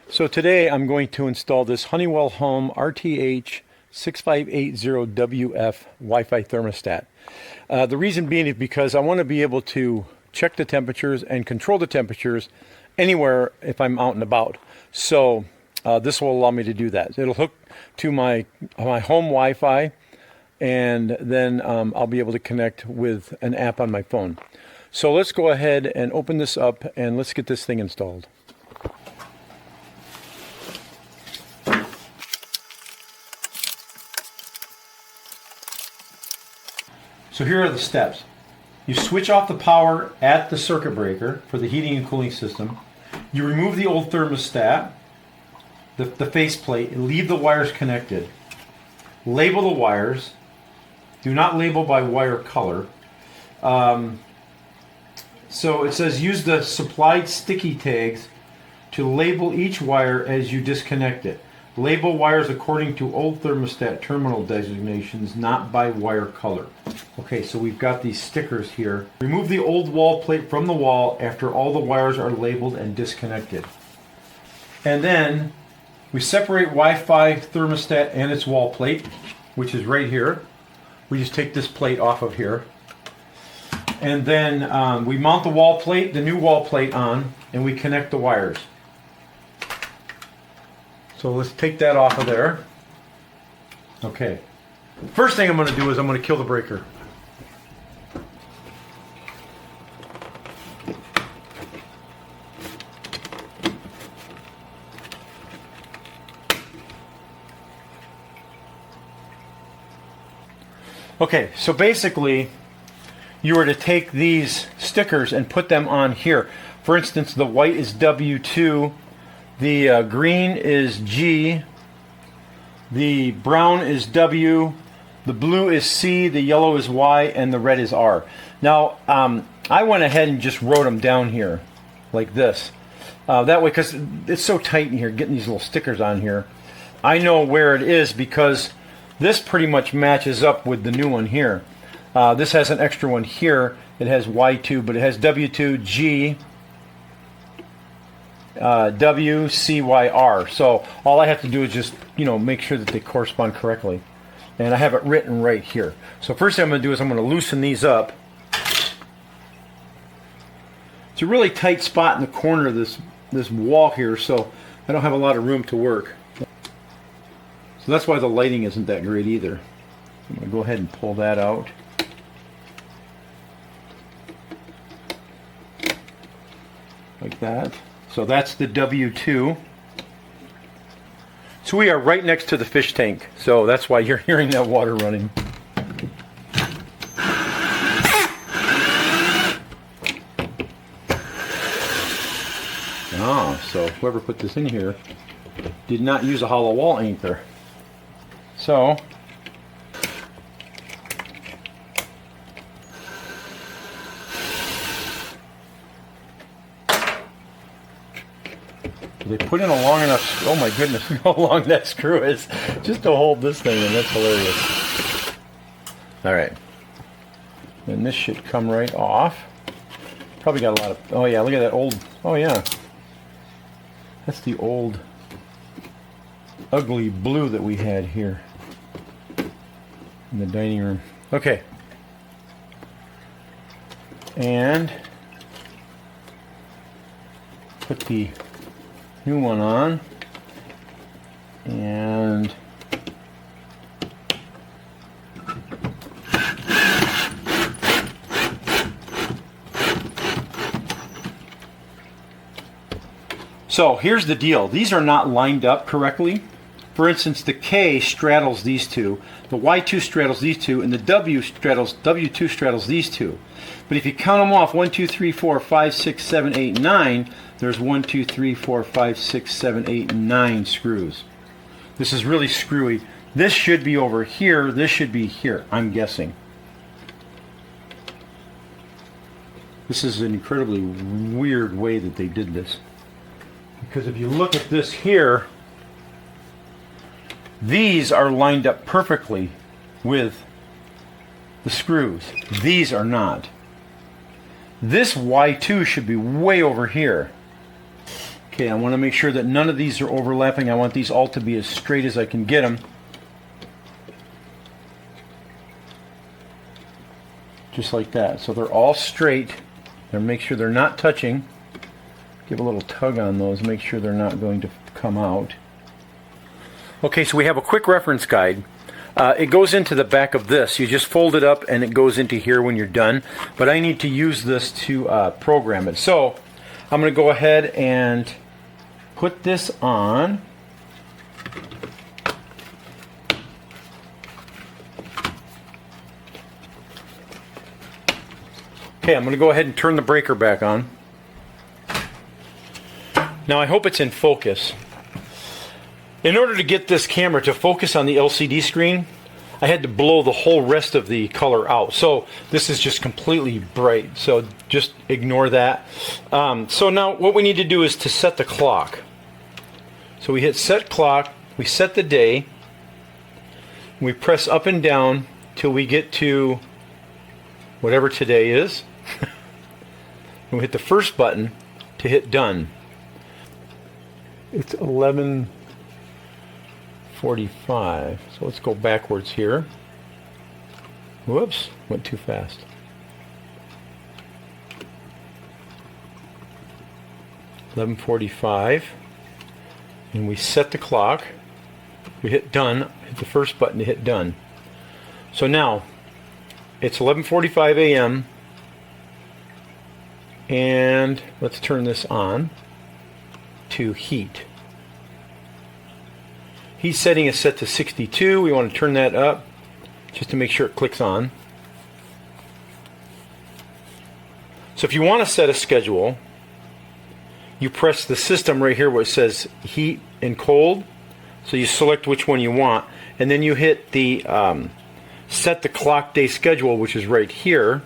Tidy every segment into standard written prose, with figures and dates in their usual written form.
So today I'm going to install this Honeywell Home RTH6580WF Wi-Fi thermostat. The reason being is because I want to be able to check the temperatures and control the temperatures anywhere if I'm out and about. So this will allow me to do that. It'll hook to my home Wi-Fi, and then I'll be able to connect with an app on my phone. So let's go ahead and open this up and let's get this thing installed. So here are the steps. You switch off the power at the circuit breaker for the heating and cooling system. You remove the old thermostat, the faceplate, and leave the wires connected. Label the wires. Do not label by wire color. So it says use the supplied sticky tags to label each wire as you disconnect it. Label wires according to old thermostat terminal designations, not by wire color. Okay, so we've got these stickers here. Remove the old wall plate from the wall after all the wires are labeled and disconnected. And then we separate Wi-Fi thermostat and its wall plate, which is right here. We just take this plate off of here. And then we mount the wall plate, the new wall plate on, and we connect the wires. So let's take that off of there. Okay. First thing I'm going to do is I'm going to kill the breaker. Okay, so basically you were to take these stickers and put them on here. For instance, the white is W2, the green is G, the brown is W, the blue is C, the yellow is Y, and the red is R. Now, I went ahead and just wrote them down here, like this. That way, because it's so tight in here, getting these little stickers on here, I know where it is because this pretty much matches up with the new one here. This has an extra one here. It has Y2, but it has W2, G, W, C, Y, R. So all I have to do is just, make sure that they correspond correctly. And I have it written right here. So first thing I'm going to do is I'm going to loosen these up. It's a really tight spot in the corner of this wall here, so I don't have a lot of room to work. So that's why the lighting isn't that great either. I'm going to go ahead and pull that out. Like that. So that's the W2. So we are right next to the fish tank. So that's why you're hearing that water running. Oh, so whoever put this in here did not use a hollow wall anchor. So they put in a long enough, oh my goodness, how long that screw is just to hold this thing, and that's hilarious. Alright. And this should come right off. Probably got a lot of, oh yeah, look at that old, oh yeah. That's the old ugly blue that we had here in the dining room. Okay. And put the new one on, and so here's the deal. These are not lined up correctly. For instance, the K straddles these two, the Y2 straddles these two, and the W2 straddles these two. But if you count them off, 1, 2, 3, 4, 5, 6, 7, 8, 9, there's 1, 2, 3, 4, 5, 6, 7, 8, 9 screws. This is really screwy. This should be over here. This should be here, I'm guessing. This is an incredibly weird way that they did this. Because if you look at this here, these are lined up perfectly with the screws. These are not. This Y2 should be way over here. Okay, I want to make sure that none of these are overlapping. I want these all to be as straight as I can get them. Just like that. So they're all straight. And make sure they're not touching. Give a little tug on those, make sure they're not going to come out. Okay, so we have a quick reference guide. It goes into the back of this. You just fold it up and it goes into here when you're done. But I need to use this to program it. So I'm going to go ahead and put this on. Okay, I'm going to go ahead and turn the breaker back on. Now I hope it's in focus. In order to get this camera to focus on the LCD screen, I had to blow the whole rest of the color out. So this is just completely bright. So just ignore that. So now what we need to do is to set the clock. So we hit set clock, we set the day, we press up and down till we get to whatever today is. And we hit the first button to hit done. It's 11:45. So let's go backwards here. Whoops, went too fast. $11:45, and we set the clock. We hit done. Hit the first button to hit done. So now it's 11:45 a.m. and let's turn this on to heat. Heat setting is set to 62. We want to turn that up just to make sure it clicks on. So if you want to set a schedule, you press the system right here where it says heat and cold. So you select which one you want, and then you hit the set the clock day schedule, which is right here.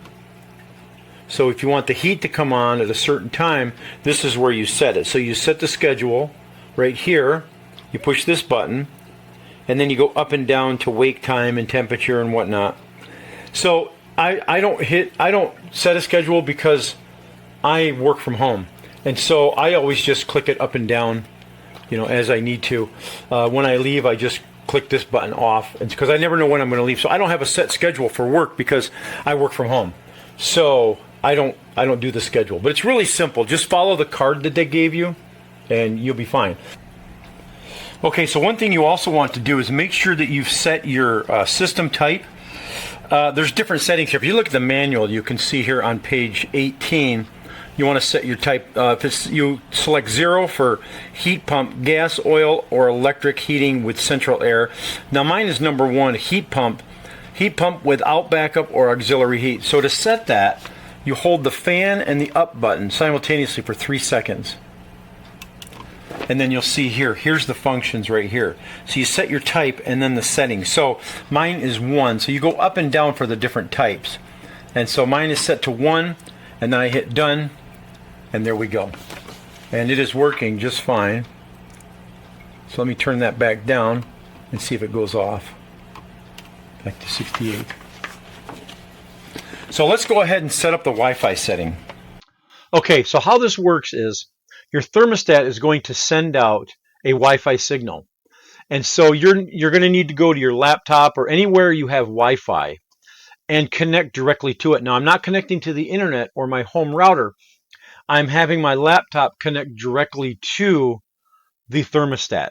So if you want the heat to come on at a certain time, this is where you set it. So you set the schedule right here, you push this button, and then you go up and down to wake time and temperature and whatnot. So I don't set a schedule because I work from home. And so I always just click it up and down, as I need to. When I leave, I just click this button off, because I never know when I'm going to leave. So I don't have a set schedule for work because I work from home. So I don't do the schedule, but it's really simple. Just follow the card that they gave you and you'll be fine. Okay, so one thing you also want to do is make sure that you've set your system type. There's different settings here. If you look at the manual, you can see here on page 18, you want to set your type. You select 0 for heat pump, gas, oil, or electric heating with central air. Now mine is number 1, heat pump without backup or auxiliary heat. So to set that, you hold the fan and the up button simultaneously for 3 seconds. And then you'll see here's the functions right here. So you set your type and then the settings. So mine is 1. So you go up and down for the different types. And so mine is set to 1, and then I hit done, and there we go. And it is working just fine. So let me turn that back down and see if it goes off. Back to 68. So let's go ahead and set up the Wi-Fi setting. Okay, so how this works is your thermostat is going to send out a Wi-Fi signal. And so you're going to need to go to your laptop or anywhere you have Wi-Fi and connect directly to it. Now, I'm not connecting to the internet or my home router. I'm having my laptop connect directly to the thermostat.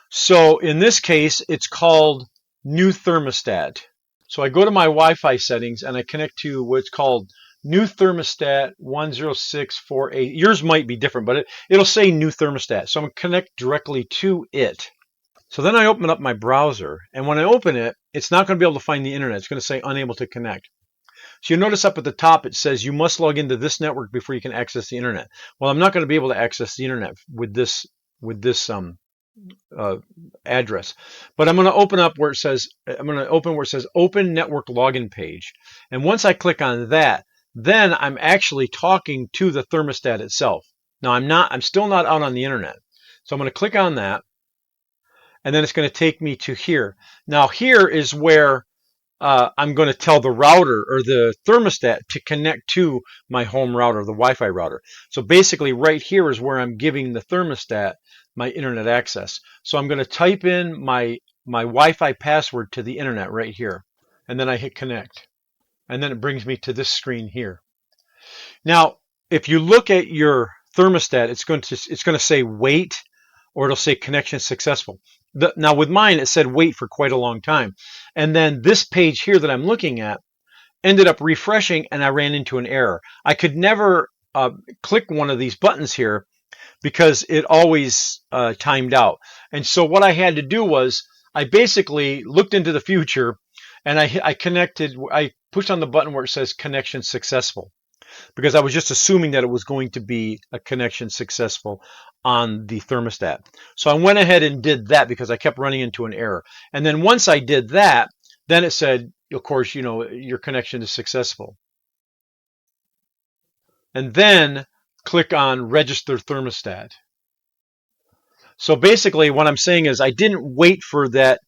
So in this case, it's called New Thermostat. So I go to my Wi-Fi settings and I connect to what's called New Thermostat 10648. Yours might be different, but it'll say New Thermostat. So I'm going to connect directly to it. So then I open up my browser, and when I open it, it's not going to be able to find the internet. It's going to say unable to connect. So you notice up at the top it says you must log into this network before you can access the internet. Well, I'm not going to be able to access the internet with this address, but I'm going to open up where it says open network login page, and once I click on that, then I'm actually talking to the thermostat itself. Now I'm still not out on the internet, so I'm going to click on that, and then it's going to take me to here. Now here is where I'm going to tell the router or the thermostat to connect to my home router, the Wi-Fi router. So basically right here is where I'm giving the thermostat my internet access. So I'm going to type in my Wi-Fi password to the internet right here, and then I hit connect. And then it brings me to this screen here. Now, if you look at your thermostat, it's going to say wait, or it'll say connection successful. Now with mine, it said wait for quite a long time. And then this page here that I'm looking at ended up refreshing, and I ran into an error. I could never click one of these buttons here because it always timed out. And so what I had to do was I basically looked into the future, and I pushed on the button where it says connection successful, because I was just assuming that it was going to be a connection successful on the thermostat. So I went ahead and did that because I kept running into an error. And then once I did that, then it said, of course, your connection is successful. And then click on register thermostat. So basically what I'm saying is I didn't wait for that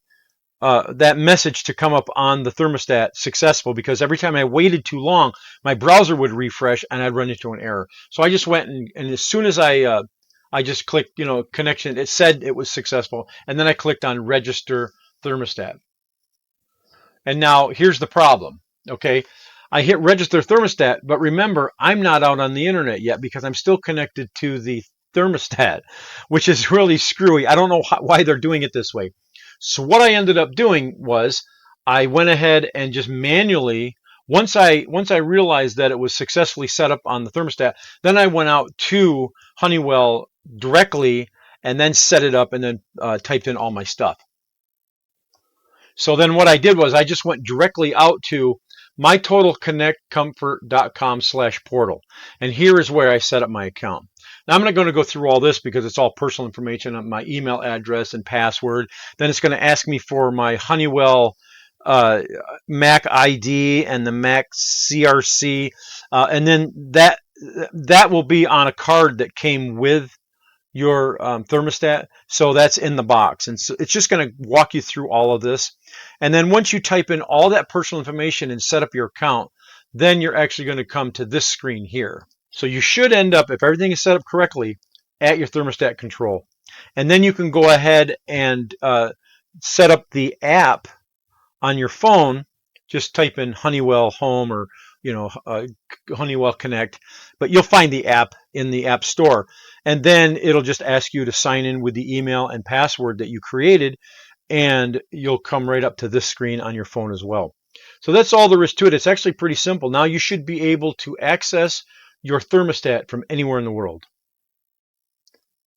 message to come up on the thermostat successful, because every time I waited too long, my browser would refresh and I'd run into an error. So I just went and as soon as I just clicked, connection, it said it was successful, and then I clicked on register thermostat. And now here's the problem. Okay, I hit register thermostat, but remember, I'm not out on the internet yet because I'm still connected to the thermostat, which is really screwy. I don't know why they're doing it this way. So what I ended up doing was I went ahead and just manually, once I realized that it was successfully set up on the thermostat, then I went out to Honeywell directly and then set it up and then typed in all my stuff. So then what I did was I just went directly out to mytotalconnectcomfort.com/portal. And here is where I set up my account. Now I'm not going to go through all this because it's all personal information on my email address and password. Then it's going to ask me for my Honeywell Mac ID and the Mac CRC. And then that will be on a card that came with your thermostat. So that's in the box. And so it's just going to walk you through all of this. And then once you type in all that personal information and set up your account, then you're actually going to come to this screen here. So you should end up, if everything is set up correctly, at your thermostat control. And then you can go ahead and set up the app on your phone. Just type in Honeywell Home or Honeywell Connect, but you'll find the app in the App Store. And then it'll just ask you to sign in with the email and password that you created, and you'll come right up to this screen on your phone as well. So that's all there is to it. It's actually pretty simple. Now you should be able to access your thermostat from anywhere in the world.